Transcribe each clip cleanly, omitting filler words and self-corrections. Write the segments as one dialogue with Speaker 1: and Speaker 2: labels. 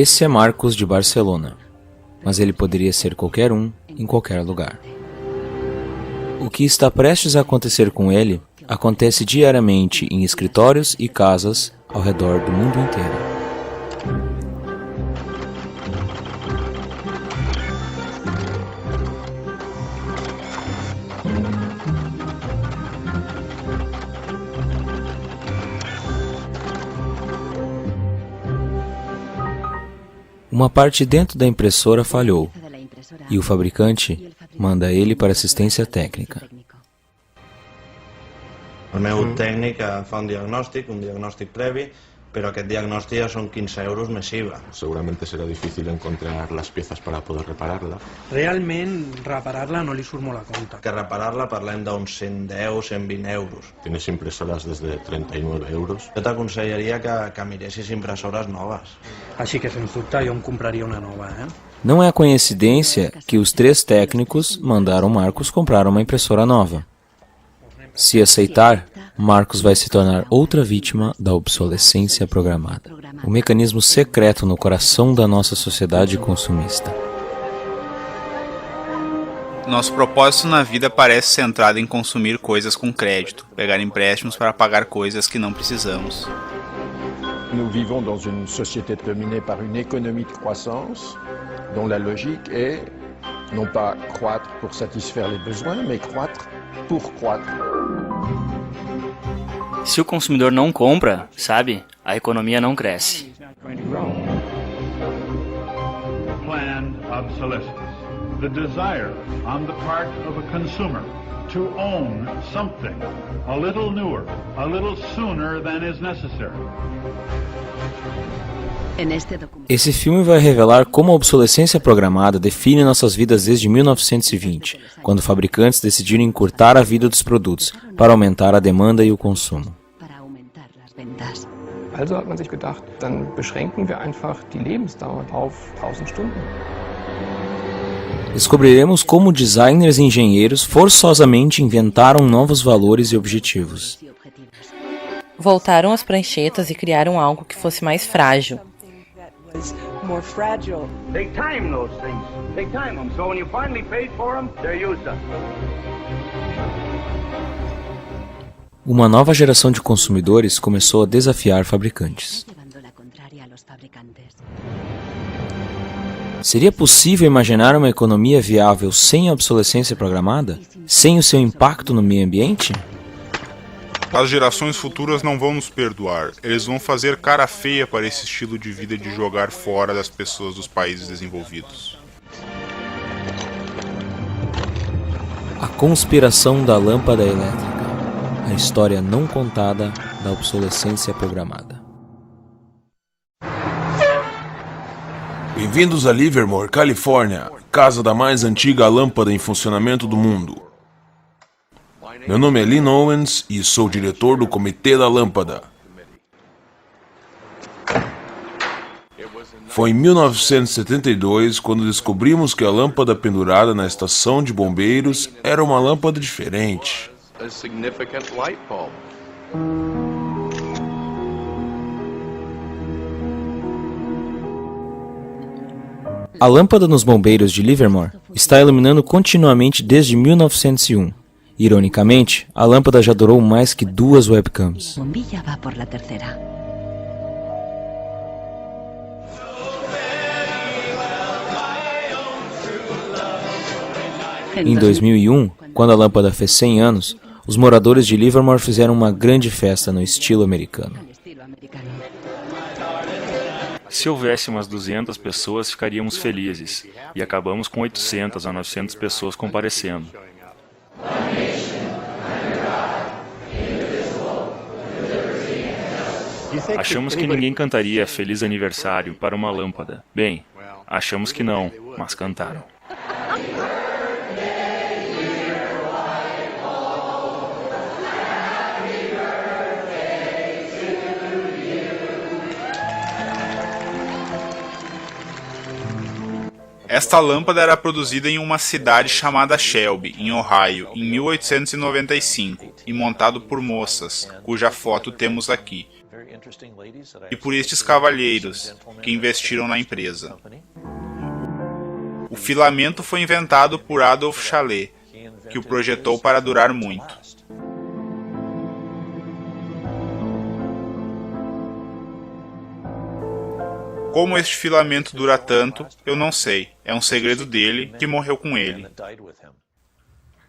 Speaker 1: Esse é Marcos de Barcelona, mas ele poderia ser qualquer um, em qualquer lugar. O que está prestes a acontecer com ele acontece diariamente em escritórios e casas ao redor do mundo inteiro. Uma parte dentro da impressora falhou e o fabricante manda ele para assistência técnica.
Speaker 2: El meu tècnic fa un diagnòstic previ, pero aquest diagnòstic ja són 15 euros més IVA.
Speaker 3: Seguramente será difícil encontrar las piezas para poder repararla.
Speaker 4: Realment, reparar-la no li surt molt a compte.
Speaker 2: Que reparar-la parlem d'uns 110, 120 euros.
Speaker 3: Tienes impresoras desde 39 euros.
Speaker 2: Jo t'aconsellaria que miressis impressores noves.
Speaker 4: Així que, sens dubte, jo em compraria una nova,
Speaker 1: Não é coincidência que os 3 técnicos mandaram Marcos comprar uma impressora nova. Se aceitar, Marcos vai se tornar outra vítima da obsolescência programada. O mecanismo secreto no coração da nossa sociedade consumista.
Speaker 5: Nosso propósito na vida parece centrado em consumir coisas com crédito, pegar empréstimos para pagar coisas que não precisamos.
Speaker 6: Nous vivons dans une société dominée par une économie de croissance dont la logique est non pas croître pour satisfaire les besoins, mais croître pour croître.
Speaker 7: Se o consumidor não compra, sabe, a economia não cresce.
Speaker 8: Planned obsolescence. The desire on the part of a consumer to own something a little newer, a little sooner than is necessary.
Speaker 1: Esse filme vai revelar como a obsolescência programada define nossas vidas desde 1920, quando fabricantes decidiram encurtar a vida dos produtos para aumentar a demanda e o consumo.
Speaker 9: Also hat man sich gedacht, dann beschränken wir einfach die Lebensdauer auf 1000 Stunden.
Speaker 1: Descobriremos como designers e engenheiros forçosamente inventaram novos valores e objetivos.
Speaker 10: Voltaram às pranchetas e criaram algo que fosse mais frágil.
Speaker 11: More fragile.
Speaker 12: Take time those things. Take time them. So when you finally paid for them, they're used up.
Speaker 1: Uma nova geração de consumidores começou a desafiar fabricantes. Seria possível imaginar uma economia viável sem a obsolescência programada? Sem o seu impacto no meio ambiente?
Speaker 13: As gerações futuras não vão nos perdoar. Eles vão fazer cara feia para esse estilo de vida de jogar fora das pessoas dos países desenvolvidos.
Speaker 1: A conspiração da lâmpada elétrica. A história não contada da obsolescência programada.
Speaker 14: Bem-vindos a Livermore, Califórnia, casa da mais antiga lâmpada em funcionamento do mundo. Meu nome é Lynn Owens e sou diretor do Comitê da Lâmpada. Foi em 1972 quando descobrimos que a lâmpada pendurada na estação de bombeiros era uma lâmpada diferente.
Speaker 1: A lâmpada nos bombeiros de Livermore está iluminando continuamente desde 1901. Ironicamente, a lâmpada já durou mais que 2 webcams. Em 2001, quando a lâmpada fez 100 anos, os moradores de Livermore fizeram uma grande festa no estilo americano.
Speaker 15: Se houvesse umas 200 pessoas, ficaríamos felizes. E acabamos com 800 a 900 pessoas comparecendo. Achamos que ninguém cantaria Feliz Aniversário para uma lâmpada. Bem, achamos que não, mas cantaram.
Speaker 5: Esta lâmpada era produzida em uma cidade chamada Shelby, em Ohio, em 1895, e montado por moças, cuja foto temos aqui, e por estes cavalheiros, que investiram na empresa. O filamento foi inventado por Adolf Chalet, que o projetou para durar muito. Como este filamento dura tanto, eu não sei. É um segredo dele, que morreu com ele.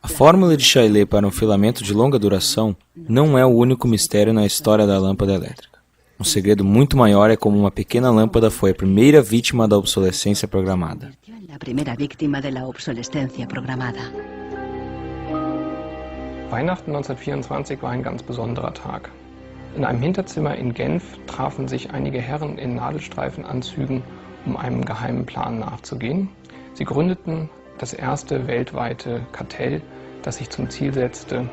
Speaker 1: A fórmula de Chalet para um filamento de longa duração não é o único mistério na história da lâmpada elétrica. Um segredo muito maior é como uma pequena lâmpada foi a primeira vítima da obsolescência programada.
Speaker 9: Weihnachten 1924 war ein ganz besonderer Tag. In einem Hinterzimmer in Genf trafen sich einige Herren in Nadelstreifenanzügen, um einem geheimen Plan nachzugehen. Sie gründeten das erste weltweite Kartell, das sich zum Ziel setzte,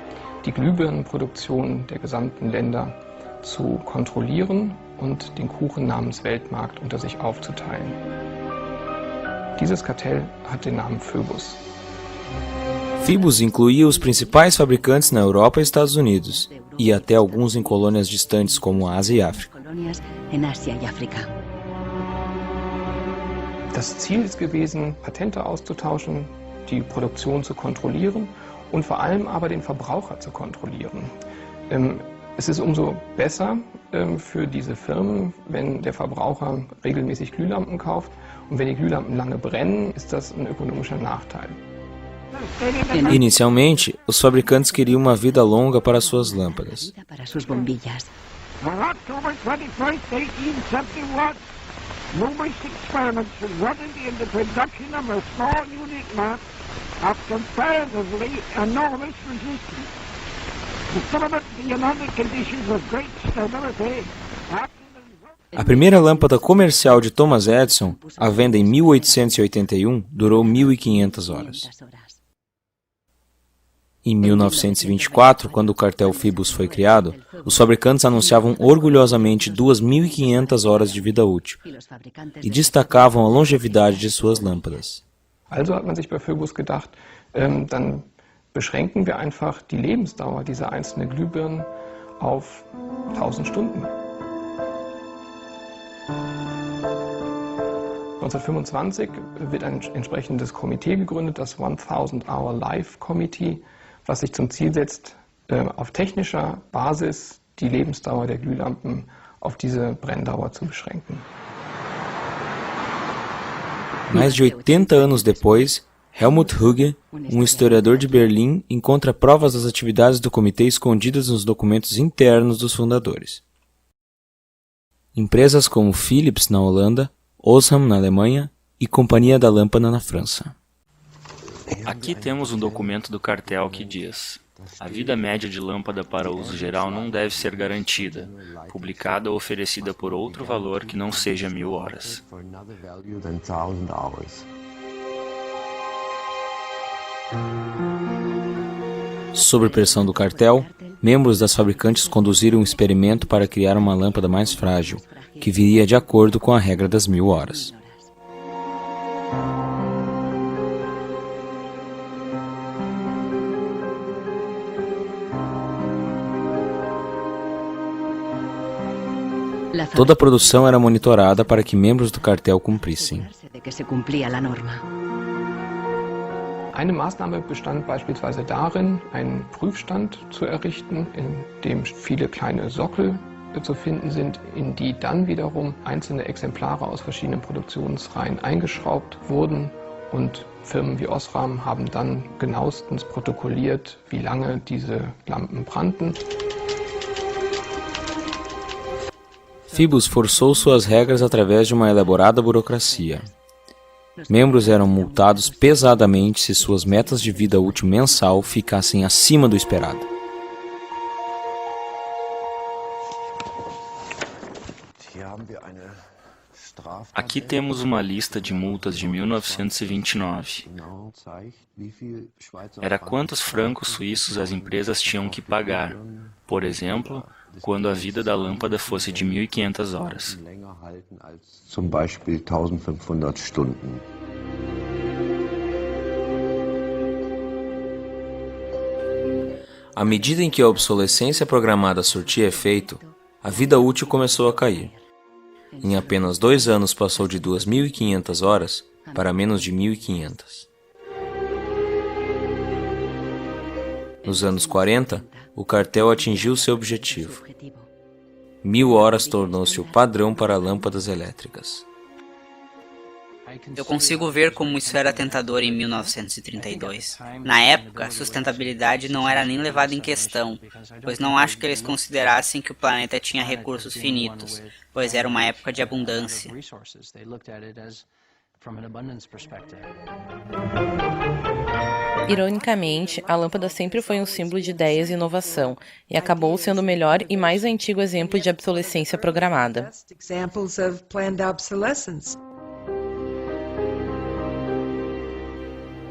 Speaker 9: die Glühbirnenproduktion der gesamten Länder zu kontrollieren und den Kuchen namens Weltmarkt unter sich aufzuteilen. Dieses Kartell hat den Namen Phoebus.
Speaker 1: Phoebus incluía os principais fabricantes na Europa e Estados Unidos, e até alguns em colônias distantes como a Ásia e África.
Speaker 9: Das Ziel ist gewesen, Patente auszutauschen, die Produktion zu kontrollieren und vor allem aber den Verbraucher zu kontrollieren. Es ist umso besser für diese Firmen, wenn der Verbraucher regelmäßig Glühlampen kauft, und wenn die Glühlampen lange brennen, ist das ein ökonomischer Nachteil.
Speaker 1: Inicialmente, os fabricantes queriam uma vida longa para suas lâmpadas. A primeira lâmpada comercial de Thomas Edison, à venda em 1881, durou 1.500 horas. Em 1924, quando o cartel Phoebus foi criado, os fabricantes anunciavam orgulhosamente 2.500 horas de vida útil e destacavam a longevidade de suas lâmpadas.
Speaker 9: Also hat man sich bei Phoebus gedacht, dann beschränken wir einfach die Lebensdauer dieser einzelnen Glühbirnen auf 1000 Stunden. 1925 wird ein entsprechendes Komitee gegründet, das 1000-Hour Life Committee, was sich zum Ziel setzt, auf technischer Basis die Lebensdauer der Glühlampen auf diese Brenndauer zu beschränken.
Speaker 1: Mais de 80 anos depois, Helmut Hugge, um historiador de Berlim, encontra provas das atividades do comitê escondidas nos documentos internos dos fundadores. Empresas como Philips na Holanda, Osram na Alemanha e Companhia da Lâmpada na França.
Speaker 7: Aqui temos um documento do cartel que diz: a vida média de lâmpada para uso geral não deve ser garantida, publicada ou oferecida por outro valor que não seja 1000 horas.
Speaker 1: Sob pressão do cartel, membros das fabricantes conduziram um experimento para criar uma lâmpada mais frágil, que viria de acordo com a regra das 1000 horas. Toda a produção era monitorada para que membros do cartel cumprissem.
Speaker 9: Eine Maßnahme bestand beispielsweise darin, einen Prüfstand zu errichten, in dem viele kleine Sockel zu finden sind, in die dann wiederum einzelne Exemplare aus verschiedenen Produktionsreihen eingeschraubt wurden, und Firmen wie Osram haben dann genauestens protokolliert, wie lange diese Lampen brannten.
Speaker 1: Phoebus forçou suas regras através de uma elaborada burocracia. Membros eram multados pesadamente se suas metas de vida útil mensal ficassem acima do esperado.
Speaker 7: Aqui temos uma lista de multas de 1929. Era quantos francos suíços as empresas tinham que pagar, por exemplo, quando a vida da lâmpada fosse de 1500 horas.
Speaker 3: Zum Beispiel 1500 Stunden.
Speaker 1: À medida em que a obsolescência programada surtia efeito, a vida útil começou a cair. Em apenas 2 anos passou de 2.500 horas para menos de 1.500. Nos anos 40, o cartel atingiu seu objetivo. 1.000 horas tornou-se o padrão para lâmpadas elétricas.
Speaker 16: Eu consigo ver como isso era tentador em 1932. Na época, a sustentabilidade não era nem levada em questão, pois não acho que eles considerassem que o planeta tinha recursos finitos, pois era uma época de abundância.
Speaker 10: Ironicamente, a lâmpada sempre foi um símbolo de ideias e inovação, e acabou sendo o melhor e mais antigo exemplo de obsolescência programada.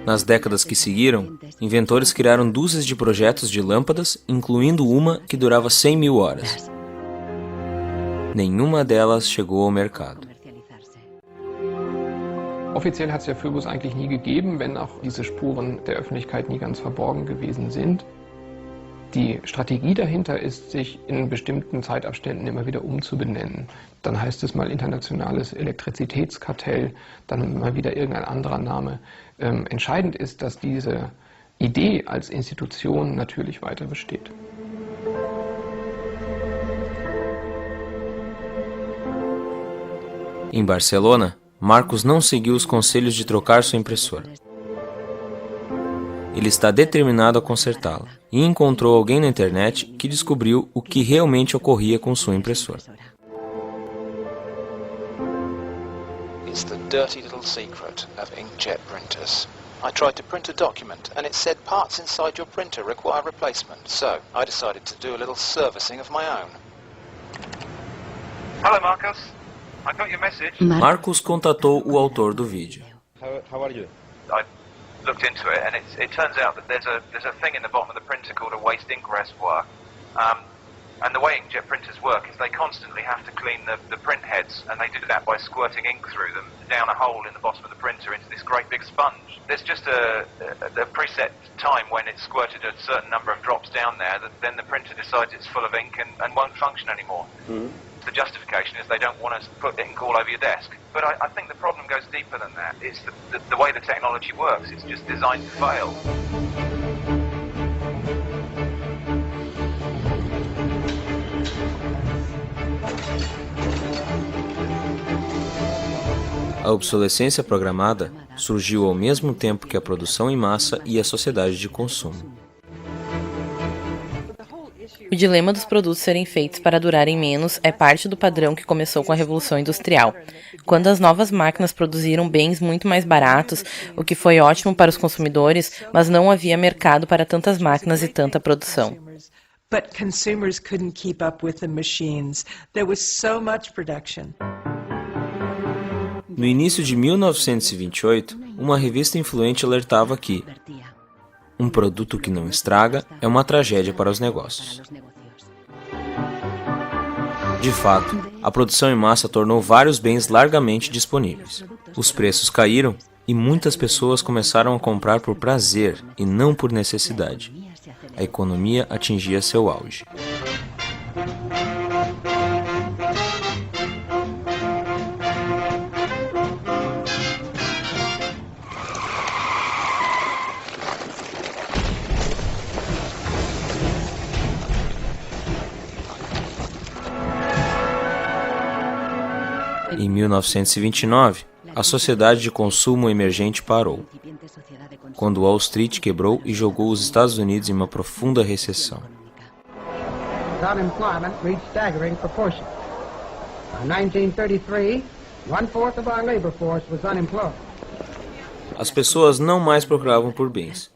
Speaker 1: Nas décadas que seguiram, inventores criaram dúzias de projetos de lâmpadas, incluindo uma que durava 100.000 horas. Nenhuma delas chegou ao mercado.
Speaker 9: Offiziell hat es ja Philips eigentlich nie gegeben, wenn auch diese Spuren der Öffentlichkeit nie ganz verborgen gewesen sind. Die Strategie dahinter ist, sich in bestimmten Zeitabständen immer wieder umzubenennen. Dann heißt es mal internationales Elektrizitätskartell, dann mal wieder irgendein anderer Name. Entscheidend ist, dass diese Idee als Institution natürlich weiter besteht.
Speaker 1: Em Barcelona, Marcos não seguiu os conselhos de trocar sua impressora. Ele está determinado a consertá-la e encontrou alguém na internet que descobriu o que realmente ocorria com sua impressora.
Speaker 17: It's the dirty little secret of inkjet printers. I tried to print a document and it said parts inside your printer require replacement, so I decided to do a little servicing of my own.
Speaker 12: Hello, Marcus. I got your message.
Speaker 1: Marcos contatou o autor do vídeo.
Speaker 12: How are you? I looked into it, and it turns out that there's a thing in the bottom of the printer called a waste ink reservoir. And the way inkjet printers work is they constantly have to clean the print heads, and they do that by squirting ink through them down a hole in the bottom of the printer into this great big sponge. There's just a preset time when it's squirted a certain number of drops down there that then the printer decides it's full of ink and won't function anymore. The justification is they don't want us to put ink all over your desk. But I think the problem goes deeper than that. It's the way the technology works. It's just designed to fail.
Speaker 1: A obsolescência programada surgiu ao mesmo tempo que a produção em massa e a sociedade de consumo.
Speaker 10: O dilema dos produtos serem feitos para durarem menos é parte do padrão que começou com a Revolução Industrial, quando as novas máquinas produziram bens muito mais baratos, o que foi ótimo para os consumidores, mas não havia mercado para tantas máquinas e tanta produção.
Speaker 11: But consumers couldn't keep up with the machines. There was so much production.
Speaker 1: No início de 1928, uma revista influente alertava que um produto que não estraga é uma tragédia para os negócios. De fato, a produção em massa tornou vários bens largamente disponíveis. Os preços caíram e muitas pessoas começaram a comprar por prazer e não por necessidade. A economia atingia seu auge. Em 1929, a sociedade de consumo emergente parou, quando Wall Street quebrou e jogou os Estados Unidos em uma profunda recessão.
Speaker 18: Unemployment reached staggering proportions. In 1933, 1/4 of our labor force was unemployed.
Speaker 1: As pessoas não mais procuravam por bens,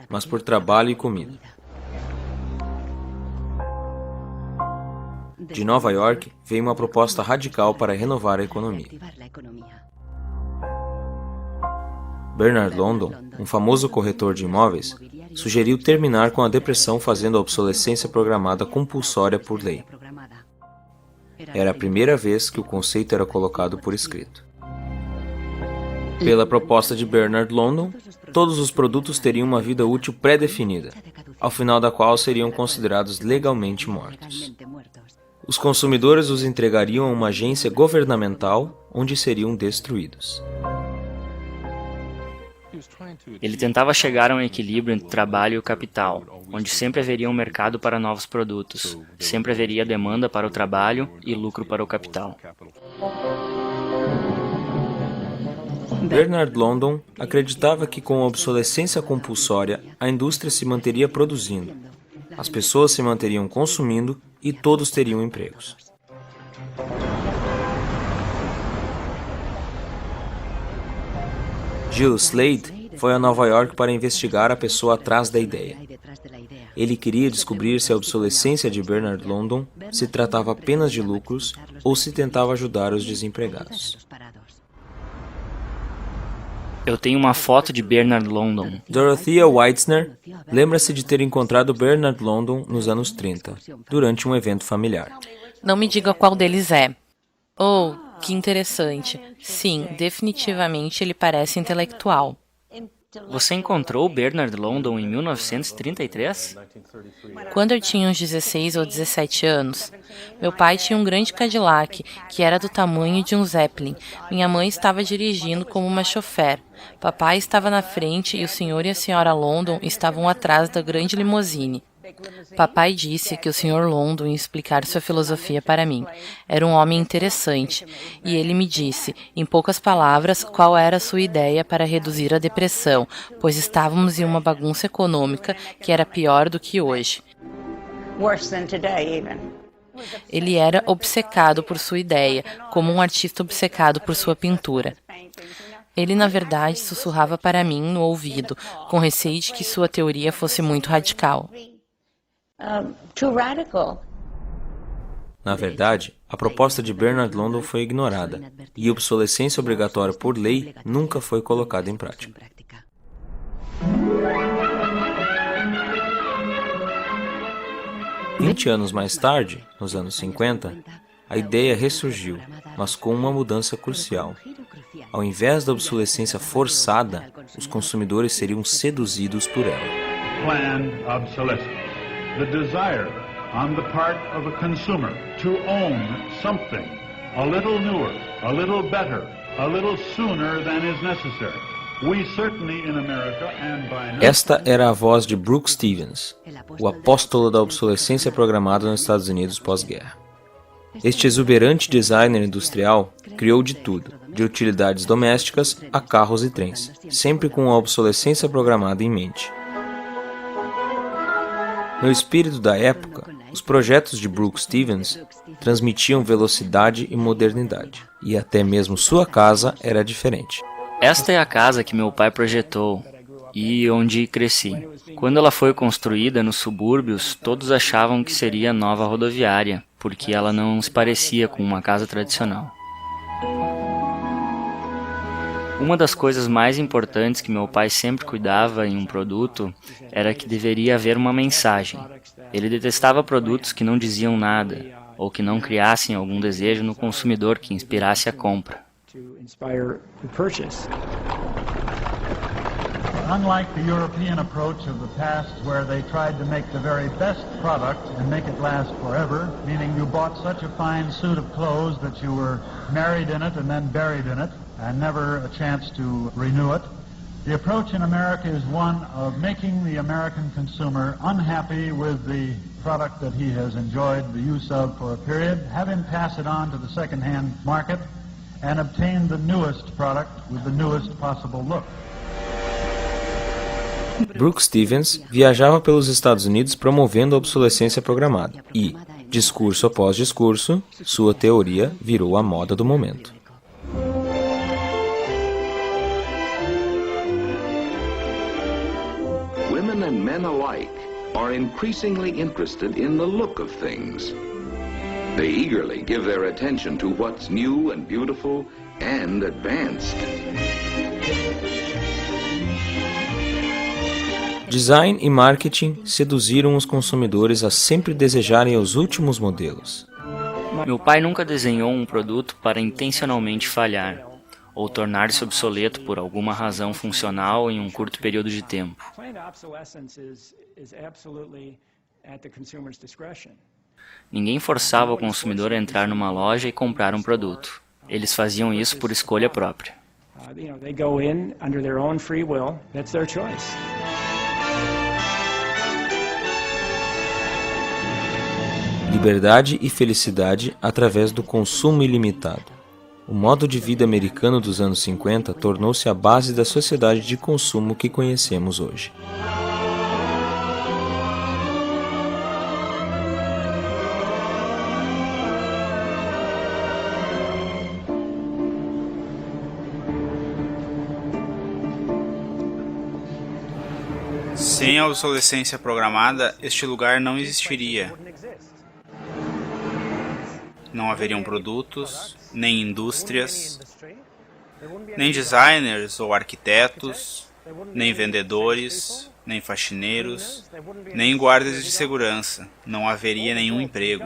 Speaker 1: mas por trabalho e comida. De Nova York, veio uma proposta radical para renovar a economia. Bernard London, um famoso corretor de imóveis, sugeriu terminar com a depressão fazendo a obsolescência programada compulsória por lei. Era a primeira vez que o conceito era colocado por escrito. Pela proposta de Bernard London, todos os produtos teriam uma vida útil pré-definida, ao final da qual seriam considerados legalmente mortos. Os consumidores os entregariam a uma agência governamental, onde seriam destruídos.
Speaker 7: Ele tentava chegar a um equilíbrio entre trabalho e o capital, onde sempre haveria um mercado para novos produtos, sempre haveria demanda para o trabalho e lucro para o capital.
Speaker 1: Bernard London acreditava que com a obsolescência compulsória, a indústria se manteria produzindo, as pessoas se manteriam consumindo e todos teriam empregos. Gil Slade foi a Nova York para investigar a pessoa atrás da ideia. Ele queria descobrir se a obsolescência de Bernard London se tratava apenas de lucros ou se tentava ajudar os desempregados.
Speaker 7: Eu tenho uma foto de Bernard London.
Speaker 1: Dorothea Weitzner lembra-se de ter encontrado Bernard London nos anos 30, durante um evento familiar.
Speaker 10: Não me diga qual deles é. Oh, que interessante. Sim, definitivamente ele parece intelectual.
Speaker 7: Você encontrou Bernard London em 1933?
Speaker 10: Quando eu tinha uns 16 ou 17 anos, meu pai tinha um grande Cadillac, que era do tamanho de um Zeppelin. Minha mãe estava dirigindo como uma chofer. Papai estava na frente e o senhor e a senhora London estavam atrás da grande limusine. Papai disse que o Sr. London ia explicar sua filosofia para mim. Era um homem interessante, e ele me disse, em poucas palavras, qual era a sua ideia para reduzir a depressão, pois estávamos em uma bagunça econômica que era pior do que hoje. Ele era obcecado por sua ideia, como um artista obcecado por sua pintura. Ele, na verdade, sussurrava para mim no ouvido, com receio de que sua teoria fosse muito radical.
Speaker 1: Na verdade, a proposta de Bernard London foi ignorada, e a obsolescência obrigatória por lei nunca foi colocada em prática. Vinte anos mais tarde, nos anos 50, a ideia ressurgiu, mas com uma mudança crucial. Ao invés da obsolescência forçada, os consumidores seriam seduzidos por ela.
Speaker 8: Planned obsolescence. The desire on the part of a consumer to own something a little newer, a little better, a little sooner than is necessary. We certainly in America and by now...
Speaker 1: Esta era a voz de Brooks Stevens, o apóstolo da obsolescência programada nos Estados Unidos pós-guerra. Este exuberante designer industrial criou de tudo, de utilidades domésticas a carros e trens, sempre com a obsolescência programada em mente. No espírito da época, os projetos de Brooks Stevens transmitiam velocidade e modernidade, e até mesmo sua casa era diferente.
Speaker 7: Esta é a casa que meu pai projetou e onde cresci. Quando ela foi construída nos subúrbios, todos achavam que seria nova rodoviária, porque ela não se parecia com uma casa tradicional. Uma das coisas mais importantes que meu pai sempre cuidava em um produto era que deveria haver uma mensagem. Ele detestava produtos que não diziam nada, ou que não criassem algum desejo no consumidor que inspirasse a compra.
Speaker 8: Unlike the European approach of the past where they tried to make the very best product and make it last forever, meaning you bought such a fine suit of clothes that you were married in it and then buried in it and never a chance to renew it, the approach in America is one of making the American consumer unhappy with the product that he has enjoyed the use of for a period, have him pass it on to the second-hand market and obtain the newest product with the newest possible look.
Speaker 1: Brooks Stevens viajava pelos Estados Unidos promovendo a obsolescência programada e, discurso após discurso, sua teoria virou a moda do momento.
Speaker 19: Women and men alike are increasingly interested in the look of things. They eagerly give their attention to what's new and beautiful and advanced.
Speaker 1: Design e marketing seduziram os consumidores a sempre desejarem os últimos modelos.
Speaker 7: Meu pai nunca desenhou um produto para intencionalmente falhar. ou tornar-se obsoleto por alguma razão funcional em um curto período de tempo. Ninguém forçava o consumidor a entrar numa loja e comprar um produto. Eles faziam isso por escolha própria.
Speaker 1: Liberdade e felicidade através do consumo ilimitado. O modo de vida americano dos anos 50 tornou-se a base da sociedade de consumo que conhecemos hoje.
Speaker 5: Sem a obsolescência programada, este lugar não existiria. Não haveriam produtos, nem indústrias, nem designers ou arquitetos, nem vendedores, nem faxineiros, nem guardas de segurança. Não haveria nenhum emprego.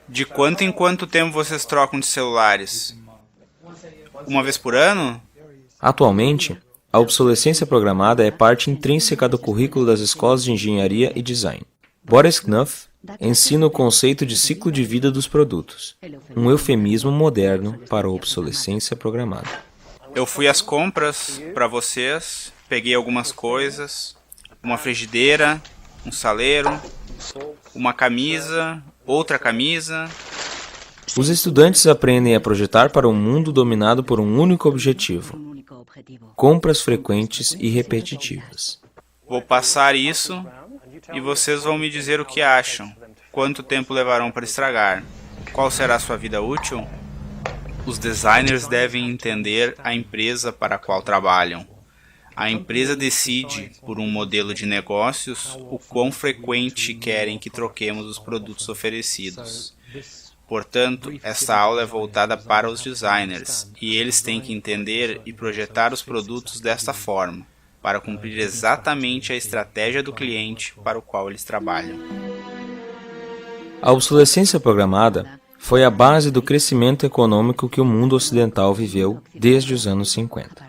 Speaker 5: De quanto em quanto tempo vocês trocam de celulares? Uma vez por ano?
Speaker 1: Atualmente, a obsolescência programada é parte intrínseca do currículo das escolas de engenharia e design. Boris Knuth ensina o conceito de ciclo de vida dos produtos, um eufemismo moderno para a obsolescência programada.
Speaker 5: Eu fui às compras para vocês, peguei algumas coisas, uma frigideira, um saleiro, uma camisa, outra camisa.
Speaker 1: Os estudantes aprendem a projetar para um mundo dominado por um único objetivo: compras frequentes e repetitivas.
Speaker 5: Vou passar isso e vocês vão me dizer o que acham. Quanto tempo levarão para estragar? Qual será a sua vida útil? Os designers devem entender a empresa para a qual trabalham. A empresa decide, por um modelo de negócios, o quão frequente querem que troquemos os produtos oferecidos. Portanto, esta aula é voltada para os designers, e eles têm que entender e projetar os produtos desta forma, para cumprir exatamente a estratégia do cliente para o qual eles trabalham.
Speaker 1: A obsolescência programada foi a base do crescimento econômico que o mundo ocidental viveu desde os anos 50.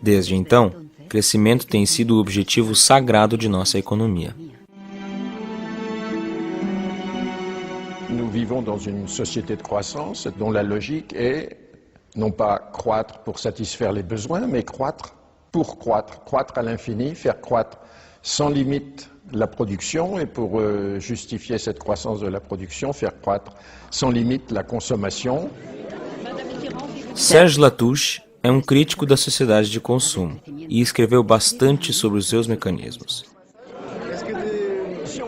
Speaker 1: Desde então, crescimento tem sido o objetivo sagrado de nossa economia.
Speaker 6: Nous vivons dans une société de croissance dont la logique est non pas croître pour satisfaire les besoins, mais croître pour croître, croître à l'infini, faire croître sans limite la production et pour justifier cette croissance de la production, faire croître sans limite la consommation.
Speaker 1: Serge Latouche é um crítico da sociedade de consumo e escreveu bastante sobre os seus mecanismos.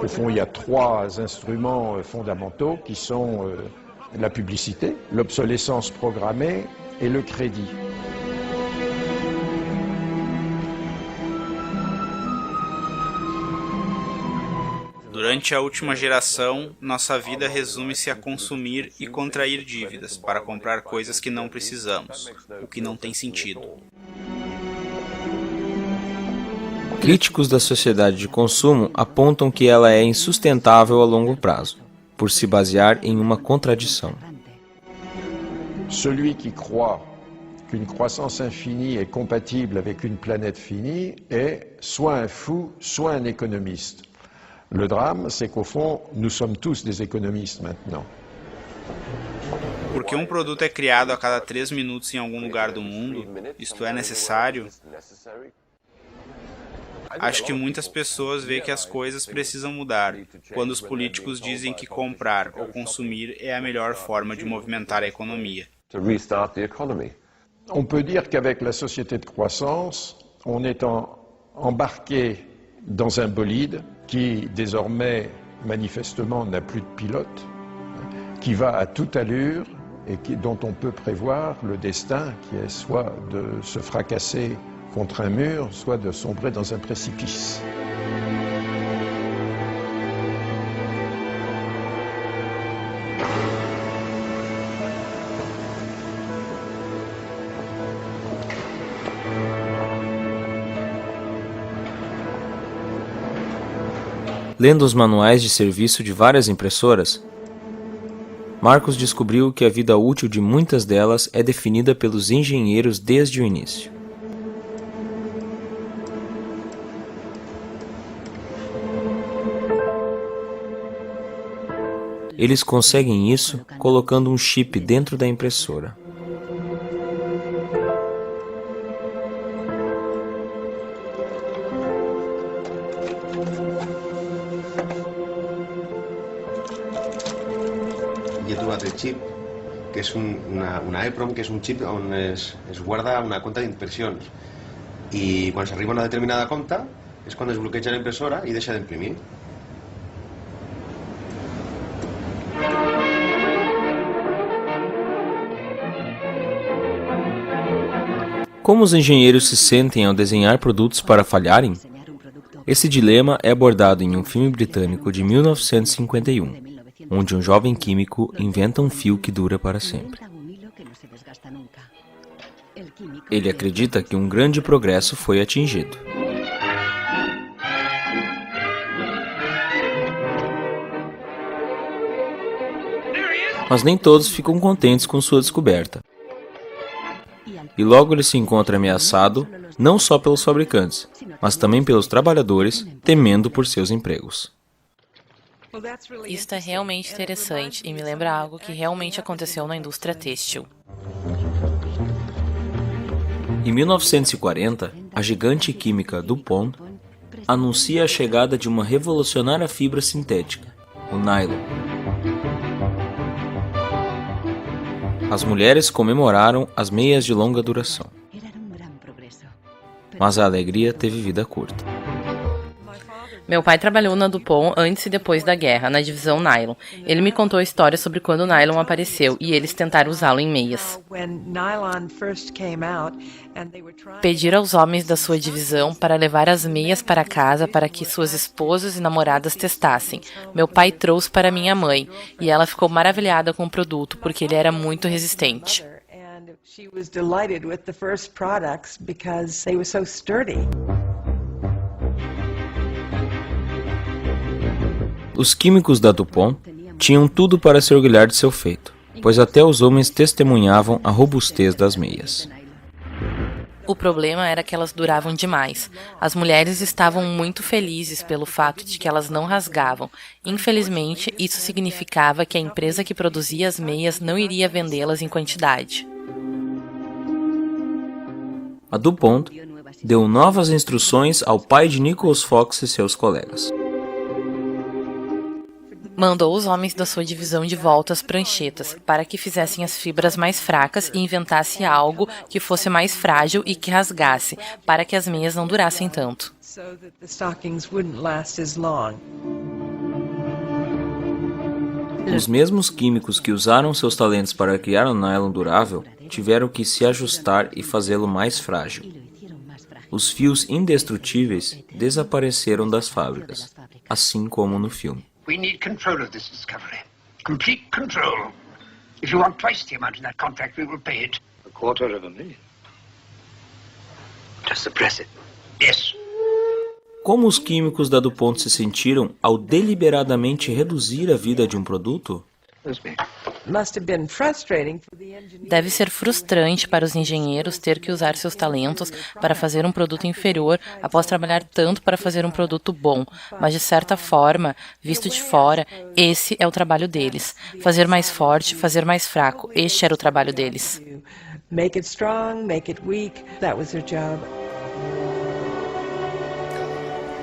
Speaker 6: Au fond, il y a trois instruments fondamentaux qui sont la publicité, l'obsolescence programmée et le crédit.
Speaker 5: Durante a última geração, nossa vida resume-se a consumir e contrair dívidas para comprar coisas que não precisamos, o que não tem sentido.
Speaker 1: Críticos da sociedade de consumo apontam que ela é insustentável a longo prazo, por se basear em uma contradição.
Speaker 6: Celui qui croit qu'une croissance infinie est compatible avec une planète finie est soit un fou, soit un économiste. Le drame, c'est qu'au fond, nous sommes tous des économistes maintenant.
Speaker 5: Porque um produto é criado a cada 3 minutos em algum lugar do mundo, isto é necessário? Acho que muitas pessoas veem que as coisas precisam mudar, quando os políticos dizem que comprar ou consumir é a melhor forma de movimentar a economia.
Speaker 6: On peut dire qu'avec la société de croissance, on est embarqué dans un bolide qui désormais manifestement n'a plus de pilote, qui va à toute allure et dont on peut prévoir le destin qui est soit de se fracasser contre un mur, soit de sombrer dans un précipice.
Speaker 1: Lendo os manuais de serviço de várias impressoras, Marcos descobriu que a vida útil de muitas delas é definida pelos engenheiros desde o início. Eles conseguem isso colocando um chip dentro da impressora.
Speaker 20: Hi ha trobat el xip, que és una EEPROM, que és un xip on es guarda una compta d'impressions. I quan s'arriba a una determinada compta és quan es bloqueja la impressora i deixa d'imprimir.
Speaker 1: Como os engenheiros se sentem ao desenhar produtos para falharem? Esse dilema é abordado em um filme britânico de 1951, onde um jovem químico inventa um fio que dura para sempre. Ele acredita que um grande progresso foi atingido. Mas nem todos ficam contentes com sua descoberta. E logo ele se encontra ameaçado, não só pelos fabricantes, mas também pelos trabalhadores, temendo por seus empregos.
Speaker 10: Isso é realmente interessante e me lembra algo que realmente aconteceu na indústria têxtil.
Speaker 1: Em 1940, a gigante química DuPont anuncia a chegada de uma revolucionária fibra sintética, o nylon. As mulheres comemoraram as meias de longa duração. Mas a alegria teve vida curta.
Speaker 10: Meu pai trabalhou na DuPont antes e depois da guerra, na divisão nylon. Ele me contou a história sobre quando o nylon apareceu e eles tentaram usá-lo em meias. Pediram aos homens da sua divisão para levar as meias para casa para que suas esposas e namoradas testassem. Meu pai trouxe para minha mãe e ela ficou maravilhada com o produto porque ele era muito resistente.
Speaker 1: Os químicos da DuPont tinham tudo para se orgulhar de seu feito, pois até os homens testemunhavam a robustez das meias.
Speaker 10: O problema era que elas duravam demais. As mulheres estavam muito felizes pelo fato de que elas não rasgavam. Infelizmente, isso significava que a empresa que produzia as meias não iria vendê-las em quantidade.
Speaker 1: A DuPont deu novas instruções ao pai de Nicholas Fox e seus colegas.
Speaker 10: Mandou os homens da sua divisão de volta às pranchetas, para que fizessem as fibras mais fracas e inventasse algo que fosse mais frágil e que rasgasse, para que as meias não durassem tanto.
Speaker 1: Os mesmos químicos que usaram seus talentos para criar um nylon durável, tiveram que se ajustar e fazê-lo mais frágil. Os fios indestrutíveis desapareceram das fábricas, assim como no filme.
Speaker 21: We need control of this discovery. Complete control. If you want twice the amount in that contract, we will pay it. $250,000. To suppress it. Yes.
Speaker 1: Como os químicos da DuPont se sentiram ao deliberadamente reduzir a vida de um produto?
Speaker 10: Deve ser frustrante para os engenheiros ter que usar seus talentos para fazer um produto inferior após trabalhar tanto para fazer um produto bom, mas de certa forma, visto de fora, esse é o trabalho deles. Fazer mais forte, fazer mais fraco, este era o trabalho deles.
Speaker 11: Make it strong, make it weak, that was their job.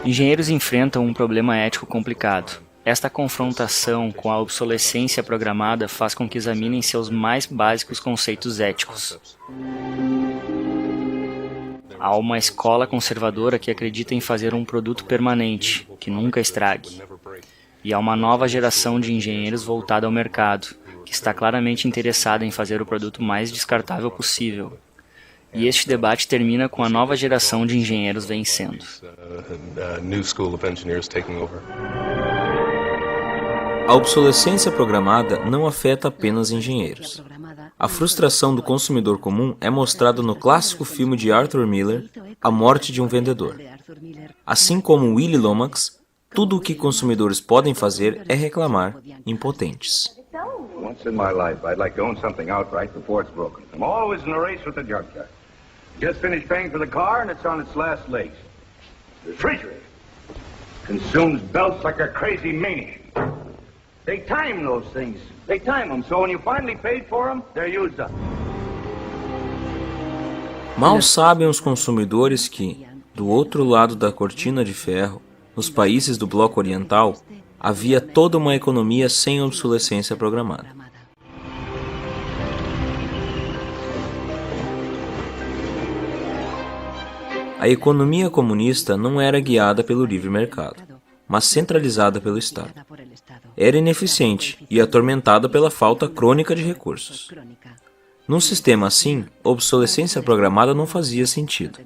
Speaker 7: Engenheiros enfrentam um problema ético complicado. Esta confrontação com a obsolescência programada faz com que examinem seus mais básicos conceitos éticos. Há uma escola conservadora que acredita em fazer um produto permanente, que nunca estrague. E há uma nova geração de engenheiros voltada ao mercado, que está claramente interessada em fazer o produto mais descartável possível. E este debate termina com a nova geração de engenheiros vencendo.
Speaker 1: A obsolescência programada não afeta apenas engenheiros. A frustração do consumidor comum é mostrada no clássico filme de Arthur Miller, A Morte de um Vendedor. Assim como Willy Lomax, tudo o que consumidores podem fazer é reclamar, impotentes.
Speaker 21: Once in my life, I'd like to own something outright before it's broken. I'm always in a race with the junkyard. Just finished paying for the car and it's on its last legs. The refrigerator consumes belts like a crazy maniac. They time those things. They time them, so when you finally paid for them, they're used up.
Speaker 1: Mal sabem os consumidores que, do outro lado da cortina de ferro, nos países do bloco oriental, havia toda uma economia sem obsolescência programada. A economia comunista não era guiada pelo livre mercado, mas centralizada pelo Estado. Era ineficiente e atormentada pela falta crônica de recursos. Num sistema assim, a obsolescência programada não fazia sentido.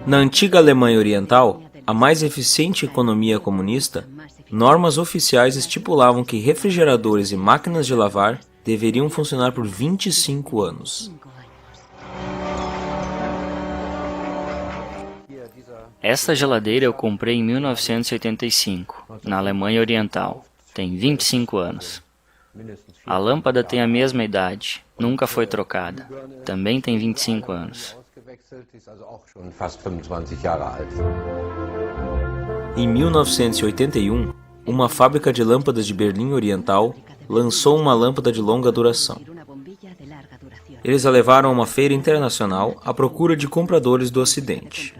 Speaker 1: Na antiga Alemanha Oriental, a mais eficiente economia comunista, normas oficiais estipulavam que refrigeradores e máquinas de lavar deveriam funcionar por 25 anos.
Speaker 7: Esta geladeira eu comprei em 1985, na Alemanha Oriental. Tem 25 anos. A lâmpada tem a mesma idade, nunca foi trocada. Também tem 25 anos.
Speaker 1: Em 1981, uma fábrica de lâmpadas de Berlim Oriental lançou uma lâmpada de longa duração. Eles a levaram a uma feira internacional à procura de compradores do Ocidente.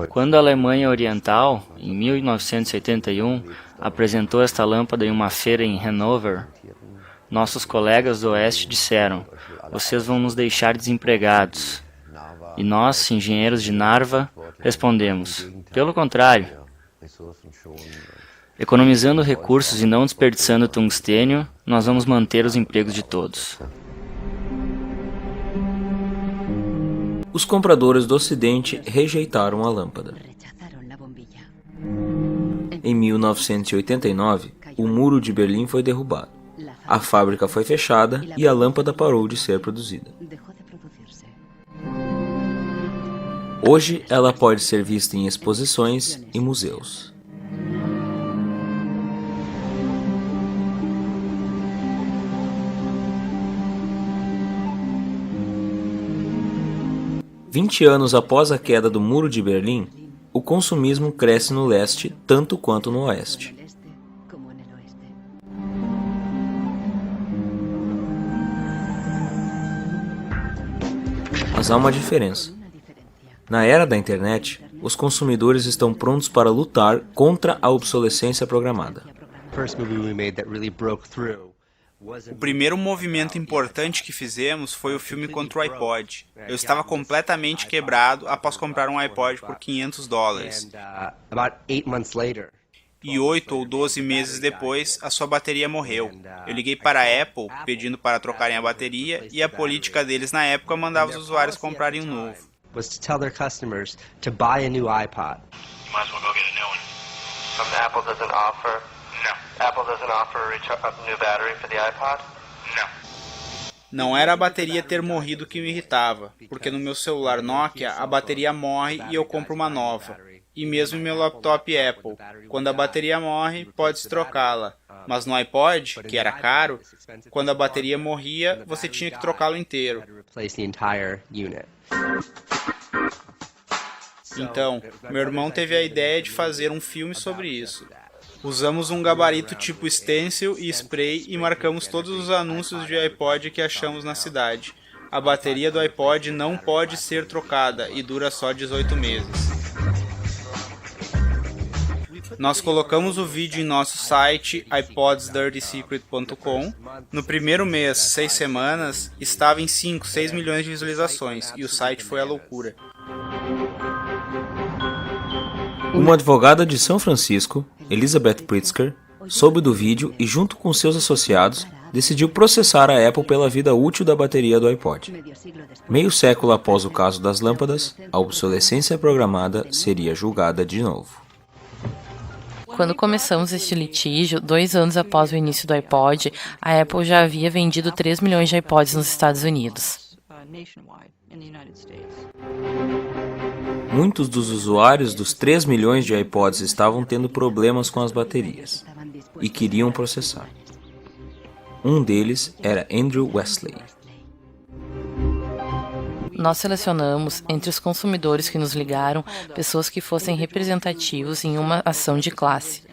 Speaker 7: Quando a Alemanha Oriental, em 1981, apresentou esta lâmpada em uma feira em Hanover, nossos colegas do Oeste disseram: "Vocês vão nos deixar desempregados." E nós, engenheiros de Narva, respondemos: "Pelo contrário. Economizando recursos e não desperdiçando tungstênio, nós vamos manter os empregos de todos."
Speaker 1: Os compradores do Ocidente rejeitaram a lâmpada. Em 1989, o Muro de Berlim foi derrubado. A fábrica foi fechada e a lâmpada parou de ser produzida. Hoje, ela pode ser vista em exposições e museus. "20 anos após a queda do Muro de Berlim, o consumismo cresce no leste tanto quanto no oeste. Mas há uma diferença. Na era da internet, os consumidores estão prontos para lutar contra a obsolescência programada.
Speaker 5: O primeiro movimento importante que fizemos foi o filme contra o iPod. Eu estava completamente quebrado após comprar um iPod por $500. E 8 ou 12 meses depois, a sua bateria morreu. Eu liguei para a Apple pedindo para trocarem a bateria e a política deles na época mandava os usuários comprarem um novo.
Speaker 2: Was to tell their customers to buy a new iPod.
Speaker 12: You might as well go get a new one. Apple doesn't offer. No. Apple doesn't offer a new battery for the iPod? No.
Speaker 5: Não era a bateria ter morrido que me irritava, porque no meu celular Nokia a bateria morre e eu compro uma nova. E mesmo em meu laptop Apple, quando a bateria morre, pode-se trocá-la. Mas no iPod, que era caro, quando a bateria morria, você tinha que trocá-lo inteiro. Então, meu irmão teve a ideia de fazer um filme sobre isso. Usamos um gabarito tipo stencil e spray e marcamos todos os anúncios de iPod que achamos na cidade. A bateria do iPod não pode ser trocada e dura só 18 meses. Nós colocamos o vídeo em nosso site ipodsdirtysecret.com. No primeiro mês, 6 semanas, estava em 5, 6 milhões de visualizações e o site foi a loucura.
Speaker 1: Uma advogada de São Francisco, Elizabeth Pritzker, soube do vídeo e, junto com seus associados, decidiu processar a Apple pela vida útil da bateria do iPod. Meio século após o caso das lâmpadas, a obsolescência programada seria julgada de novo.
Speaker 10: Quando começamos este litígio, 2 anos após o início do iPod, a Apple já havia vendido 3 milhões de iPods nos Estados Unidos.
Speaker 1: Muitos dos usuários dos 3 milhões de iPods estavam tendo problemas com as baterias e queriam processar. Um deles era Andrew Wesley.
Speaker 10: Nós selecionamos, entre os consumidores que nos ligaram, pessoas que fossem representativos em uma ação de classe.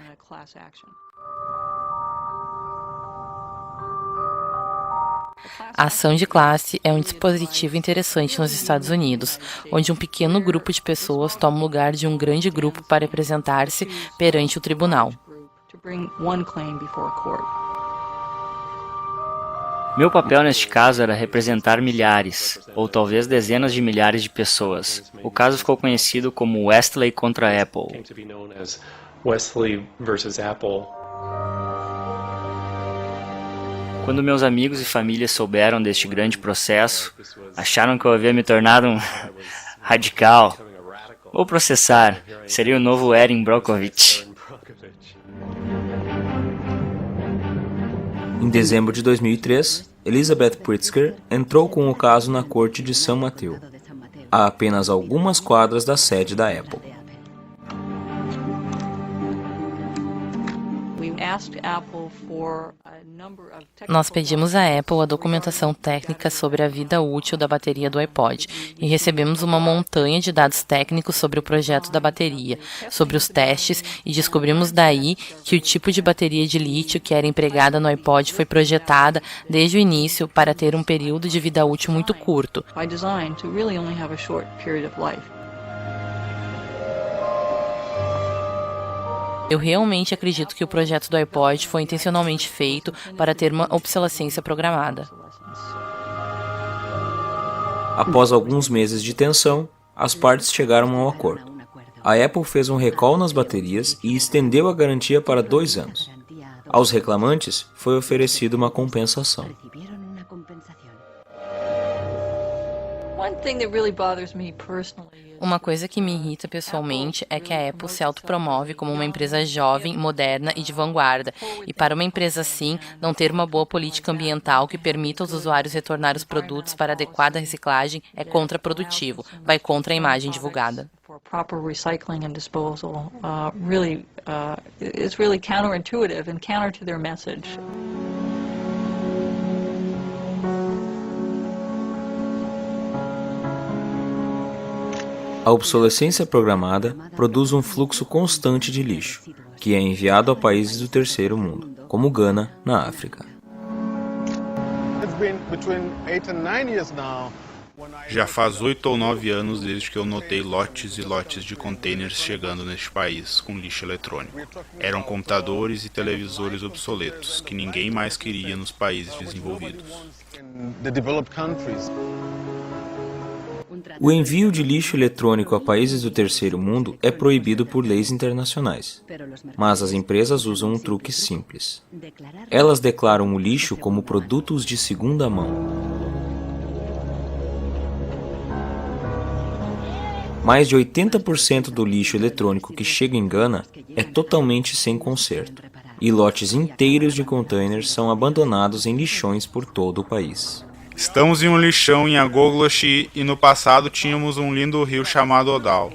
Speaker 10: A ação de classe é um dispositivo interessante nos Estados Unidos, onde um pequeno grupo de pessoas toma o lugar de um grande grupo para representar-se perante o tribunal.
Speaker 7: Meu papel neste caso era representar milhares, ou talvez dezenas de milhares de pessoas. O caso ficou conhecido como Wesley contra a Apple. Quando meus amigos e família souberam deste grande processo, acharam que eu havia me tornado um radical. Vou processar, seria o novo Erin Brockovich.
Speaker 1: Em dezembro de 2003, Elizabeth Pritzker entrou com o caso na corte de São Mateus, a apenas algumas quadras da sede da Apple.
Speaker 10: Nós pedimos à Apple a documentação técnica sobre a vida útil da bateria do iPod e recebemos uma montanha de dados técnicos sobre o projeto da bateria, sobre os testes, e descobrimos daí que o tipo de bateria de lítio que era empregada no iPod foi projetada desde o início para ter um período de vida útil muito curto. Eu realmente acredito que o projeto do iPod foi intencionalmente feito para ter uma obsolescência programada.
Speaker 1: Após alguns meses de tensão, as partes chegaram a um acordo. A Apple fez um recall nas baterias e estendeu a garantia para 2 anos. Aos reclamantes foi oferecida uma compensação.
Speaker 10: Uma coisa que me irrita pessoalmente é que a Apple se autopromove como uma empresa jovem, moderna e de vanguarda, e para uma empresa assim, não ter uma boa política ambiental que permita aos usuários retornar os produtos para adequada reciclagem é contraprodutivo, vai contra a imagem divulgada.
Speaker 1: A obsolescência programada produz um fluxo constante de lixo, que é enviado a países do terceiro mundo, como Gana, na África.
Speaker 13: Já faz 8 ou 9 anos desde que eu notei lotes e lotes de containers chegando neste país com lixo eletrônico. Eram computadores e televisores obsoletos, que ninguém mais queria nos países desenvolvidos.
Speaker 1: O envio de lixo eletrônico a países do terceiro mundo é proibido por leis internacionais, mas as empresas usam um truque simples. Elas declaram o lixo como produtos de segunda mão. Mais de 80% do lixo eletrônico que chega em Gana é totalmente sem conserto, e lotes inteiros de containers são abandonados em lixões por todo o país.
Speaker 13: Estamos em um lixão em Agogloshi e no passado tínhamos um lindo rio chamado Odal,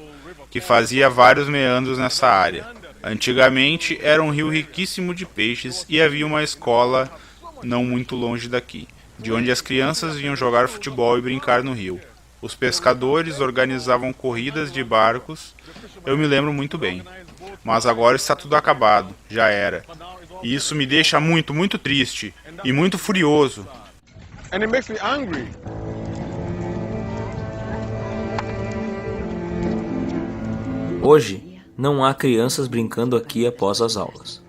Speaker 13: que fazia vários meandros nessa área. Antigamente era um rio riquíssimo de peixes e havia uma escola não muito longe daqui, de onde as crianças vinham jogar futebol e brincar no rio. Os pescadores organizavam corridas de barcos, eu me lembro muito bem. Mas agora está tudo acabado, já era. E isso me deixa muito, muito triste e muito furioso.
Speaker 6: And it makes me angry.
Speaker 1: Hoje, não há crianças brincando aqui após as aulas.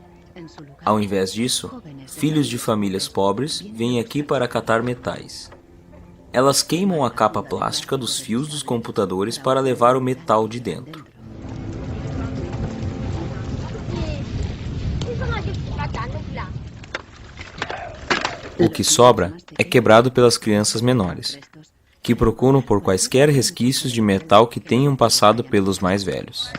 Speaker 1: Ao invés disso, filhos de famílias pobres vêm aqui para catar metais. Elas queimam a capa plástica dos fios dos computadores para levar o metal de dentro. O que sobra é quebrado pelas crianças menores, que procuram por quaisquer resquícios de metal que tenham passado pelos mais velhos.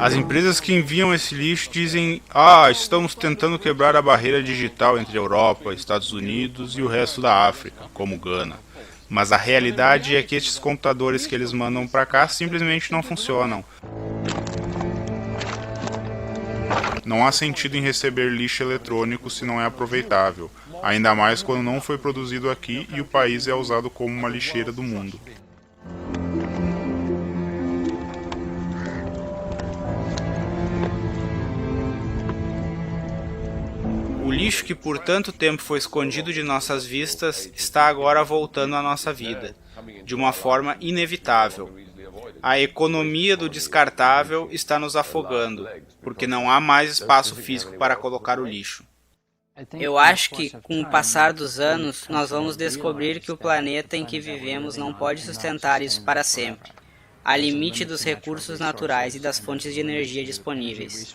Speaker 13: As empresas que enviam esse lixo dizem: estamos tentando quebrar a barreira digital entre a Europa, Estados Unidos e o resto da África, como Gana. Mas a realidade é que estes computadores que eles mandam para cá simplesmente não funcionam. Não há sentido em receber lixo eletrônico se não é aproveitável, ainda mais quando não foi produzido aqui e o país é usado como uma lixeira do mundo.
Speaker 5: O lixo que por tanto tempo foi escondido de nossas vistas está agora voltando à nossa vida, de uma forma inevitável. A economia do descartável está nos afogando, porque não há mais espaço físico para colocar o lixo.
Speaker 16: Eu acho que, com o passar dos anos, nós vamos descobrir que o planeta em que vivemos não pode sustentar isso para sempre. Há limite dos recursos naturais e das fontes de energia disponíveis.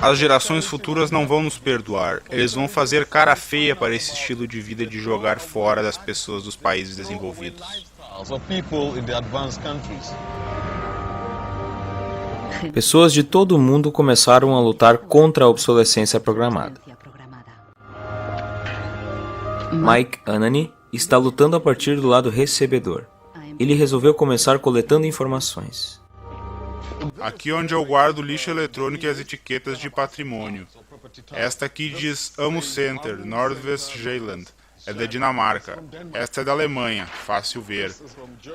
Speaker 13: As gerações futuras não vão nos perdoar. Eles vão fazer cara feia para esse estilo de vida de jogar fora das pessoas dos países desenvolvidos.
Speaker 1: Pessoas de todo o mundo começaram a lutar contra a obsolescência programada. Mike Anani está lutando a partir do lado recebedor. Ele resolveu começar coletando informações.
Speaker 13: Aqui onde eu guardo o lixo eletrônico e as etiquetas de patrimônio. Esta aqui diz Amo Center, Nordvestjylland. É da Dinamarca. Esta é da Alemanha, fácil ver.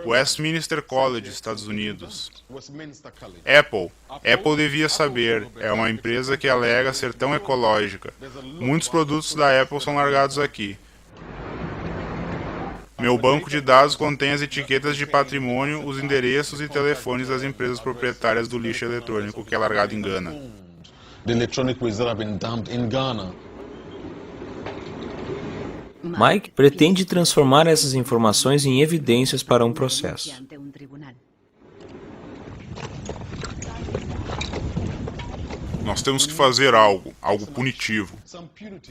Speaker 13: Westminster College, Estados Unidos. Apple devia saber. É uma empresa que alega ser tão ecológica. Muitos produtos da Apple são largados aqui. Meu banco de dados contém as etiquetas de patrimônio, os endereços e telefones das empresas proprietárias do lixo eletrônico que é largado em Gana.
Speaker 1: Mike pretende transformar essas informações em evidências para um processo.
Speaker 13: Nós temos que fazer algo punitivo.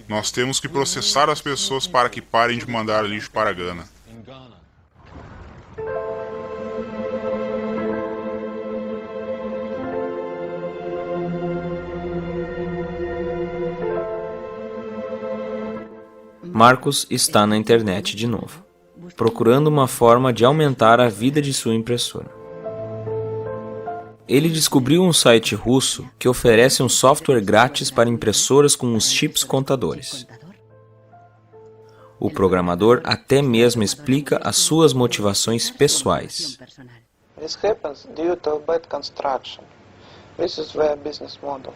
Speaker 13: Nós temos que processar as pessoas para que parem de mandar lixo para Gana.
Speaker 1: Marcos está na internet de novo, procurando uma forma de aumentar a vida de sua impressora. Ele descobriu um site russo que oferece um software grátis para impressoras com os chips contadores. O programador até mesmo explica as suas motivações pessoais.
Speaker 17: This happens due to bad construction. This is their business model.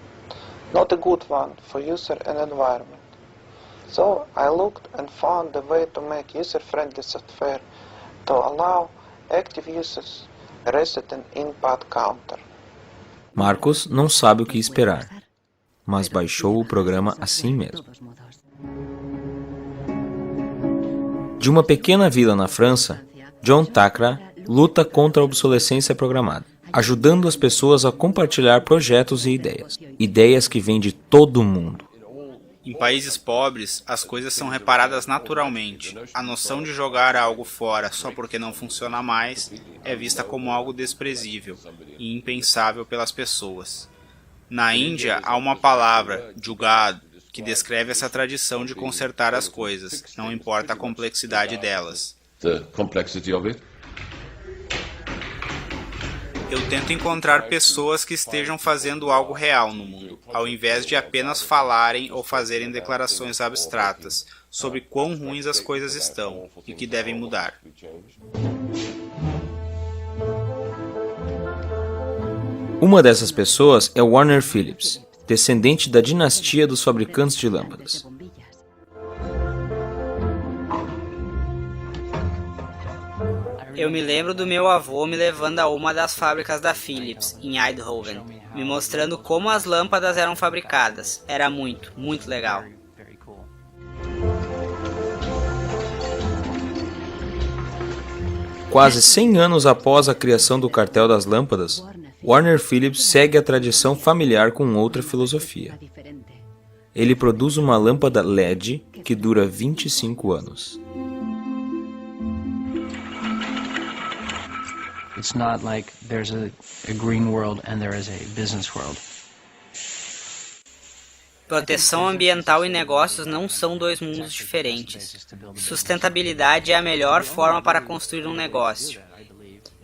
Speaker 17: Not a good one for user and environment. So I looked and found a way to make user-friendly software to allow active users reset an input counter.
Speaker 1: Marcos não sabe o que esperar, mas baixou o programa assim mesmo. De uma pequena vila na França, John Tacra luta contra a obsolescência programada, ajudando as pessoas a compartilhar projetos e ideias que vêm de todo o mundo.
Speaker 5: Em países pobres, as coisas são reparadas naturalmente. A noção de jogar algo fora só porque não funciona mais é vista como algo desprezível e impensável pelas pessoas. Na Índia, há uma palavra, jugad, que descreve essa tradição de consertar as coisas, não importa a complexidade delas. Eu tento encontrar pessoas que estejam fazendo algo real no mundo, ao invés de apenas falarem ou fazerem declarações abstratas sobre quão ruins as coisas estão e que devem mudar.
Speaker 1: Uma dessas pessoas é Warner Phillips, descendente da dinastia dos fabricantes de lâmpadas.
Speaker 16: Eu me lembro do meu avô me levando a uma das fábricas da Philips, em Eindhoven, me mostrando como as lâmpadas eram fabricadas. Era muito legal.
Speaker 1: Quase 100 anos após a criação do cartel das lâmpadas, Warner Phillips segue a tradição familiar com outra filosofia. Ele produz uma lâmpada LED que dura 25 anos.
Speaker 4: It's not like there's a green world and there is a business world.
Speaker 16: Proteção ambiental e negócios não são dois mundos diferentes. Sustentabilidade é a melhor forma para construir um negócio.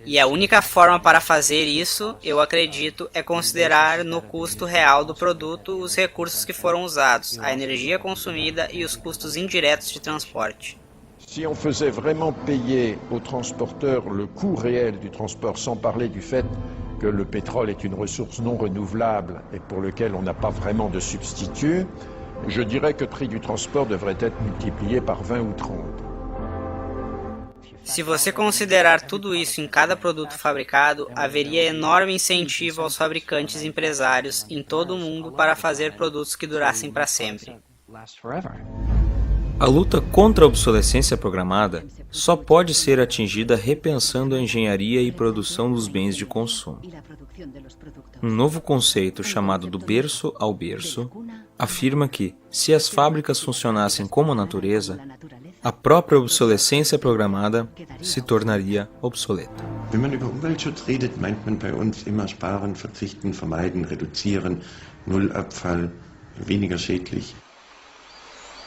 Speaker 16: E a única forma para fazer isso, eu acredito, é considerar no custo real do produto os recursos que foram usados, a energia consumida e os custos indiretos de transporte.
Speaker 6: Si on faisait vraiment payer aux transporteurs le coût réel du transport, sans parler du fait que le pétrole est une ressource non renouvelable et pour lequel on n'a pas vraiment de substitut, je dirais que le prix du transport devrait être multiplié par 20 ou 30.
Speaker 16: Se você considerar tudo isso em cada produto fabricado, haveria enorme incentivo aos fabricantes e empresários em todo o mundo para fazer produtos que durassem para sempre.
Speaker 1: A luta contra a obsolescência programada só pode ser atingida repensando a engenharia e produção dos bens de consumo. Um novo conceito chamado do berço ao berço afirma que, se as fábricas funcionassem como a natureza, a própria obsolescência programada se tornaria obsoleta.
Speaker 3: Wenn man über Umweltschutz redet, meint man bei uns immer sparen, verzichten, vermeiden, reduzieren, Nullabfall, weniger schädlich.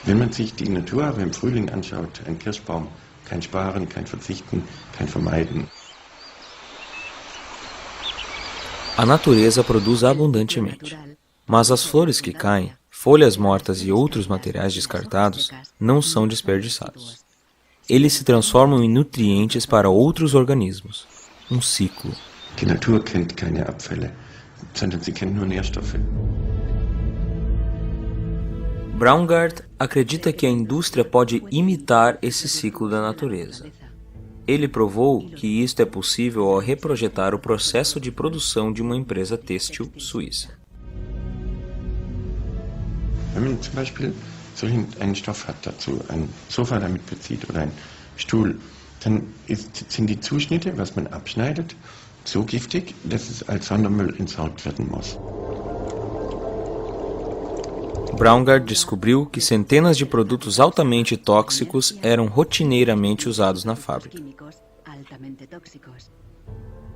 Speaker 3: Wenn man sich die Natur im Frühling anschaut, ein Kirschbaum, kein Sparen, kein Verzichten, kein Vermeiden.
Speaker 1: A natureza produz abundantemente, mas as flores que caem, folhas mortas e outros materiais descartados não são desperdiçados. Eles se transformam em nutrientes para outros organismos. Um ciclo.
Speaker 3: Die Natur kennt keine Abfälle, sondern sie kennt nur Nährstoffe.
Speaker 1: Braungart acredita que a indústria pode imitar esse ciclo da natureza. Ele provou que isto é possível ao reprojetar o processo de produção de uma empresa têxtil suíça.
Speaker 3: Wenn man zum Beispiel so einen Stoff hat dazu, ein Sofa damit bezieht oder ein Stuhl, dann sind die Zuschnitte, was man abschneidet, so giftig, dass es als Sondermüll entsorgt werden muss.
Speaker 1: Braungart descobriu que centenas de produtos altamente tóxicos eram rotineiramente usados na fábrica.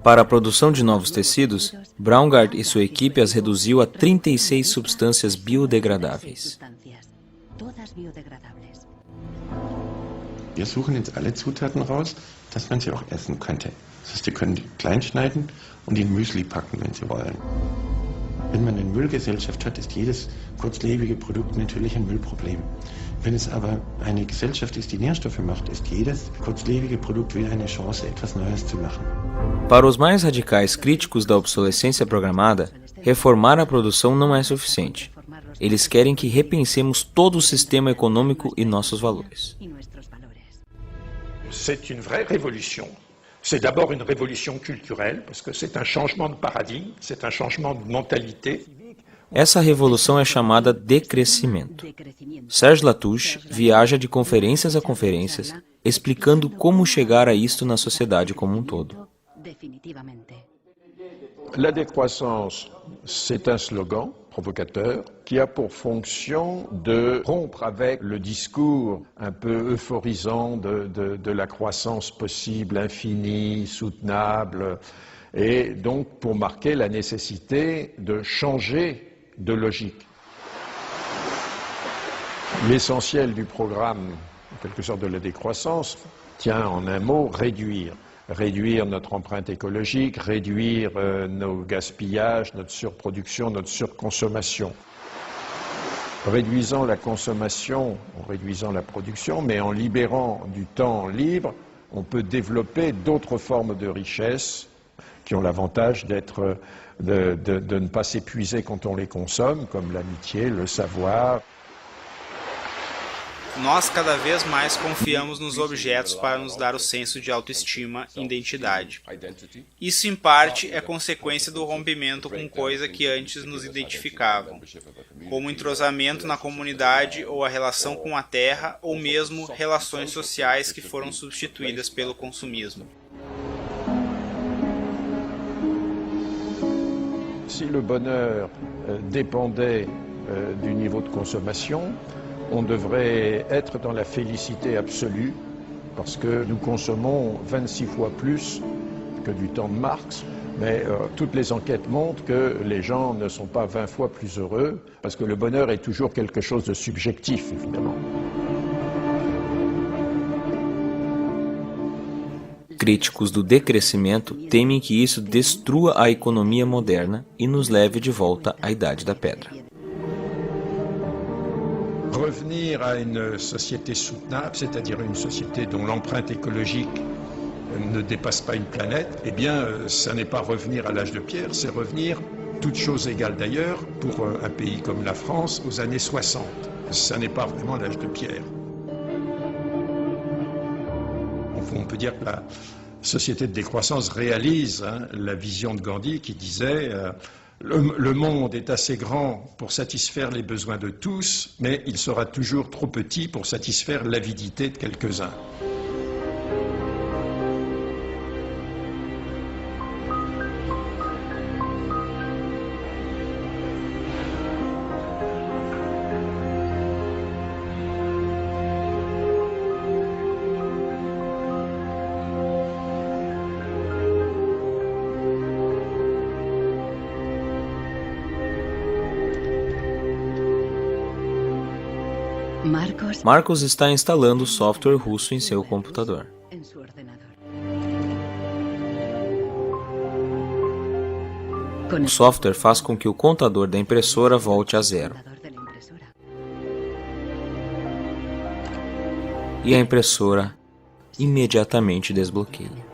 Speaker 1: Para a produção de novos tecidos, Braungart e sua equipe as reduziu a 36 substâncias biodegradáveis.
Speaker 3: Wir suchen jetzt alle Zutaten raus, dass man sie auch essen könnte. Das heißt, Sie können die klein schneiden und in Müsli packen, wenn Sie wollen. Wenn man eine Müllgesellschaft hat, ist jedes kurzlebige Produkt natürlich ein Müllproblem. Wenn es aber eine Gesellschaft ist, die Nährstoffe macht, ist jedes kurzlebige Produkt wieder eine Chance, etwas Neues zu machen.
Speaker 1: Para os mais radicais críticos da obsolescência programada, reformar a produção não é suficiente. Eles querem que repensemos todo o sistema econômico e nossos valores.
Speaker 6: C'est une vraie révolution. C'est d'abord une révolution culturelle, parce que c'est un changement de paradigme, c'est un changement de mentalité.
Speaker 1: Essa revolução é chamada de crescimento. Serge Latouche viaja de conferências a conferências, explicando como chegar a isto na sociedade como um todo.
Speaker 6: La décroissance, c'est un slogan provocateur qui a pour fonction de rompre avec le discours un peu euphorisant de la croissance possible, infinie, soutenable, et donc pour marquer la nécessité de changer de logique. L'essentiel du programme, en quelque sorte de la décroissance, tient en un mot réduire. Réduire notre empreinte écologique, réduire nos gaspillages, notre surproduction, notre surconsommation. Réduisant la consommation, en réduisant la production, mais en libérant du temps libre, on peut développer d'autres formes de richesse qui ont l'avantage d'être, de ne pas s'épuiser quand on les consomme, comme l'amitié, le savoir.
Speaker 5: Nós cada vez mais confiamos nos objetos para nos dar o senso de autoestima e identidade. Isso, em parte, é consequência do rompimento com coisas que antes nos identificavam, como o entrosamento na comunidade ou a relação com a terra, ou mesmo relações sociais que foram substituídas pelo consumismo.
Speaker 6: Si le bonheur dépendait du niveau de consommation, on devrait être dans la félicité absolue parce que nous consommons 26 fois plus que du temps de Marx, mais toutes les enquêtes montrent que les gens ne sont pas 20 fois plus heureux, parce que le bonheur est toujours quelque chose de subjectif, évidemment.
Speaker 1: Críticos do decrescimento temem que isso destrua a economia moderna e nos leve de volta à Idade da Pedra.
Speaker 6: Revenir à une société soutenable, c'est-à-dire une société dont l'empreinte écologique ne dépasse pas une planète, eh bien, ça n'est pas revenir à l'âge de pierre, c'est revenir, toutes choses égales d'ailleurs, pour un pays comme la France, aux années 60. Ça n'est pas vraiment l'âge de pierre. On peut dire que la société de décroissance réalise la vision de Gandhi qui disait le monde est assez grand pour satisfaire les besoins de tous, mais il sera toujours trop petit pour satisfaire l'avidité de quelques-uns.
Speaker 1: Marcos está instalando o software russo em seu computador. O software faz com que o contador da impressora volte a zero. E a impressora imediatamente desbloqueia.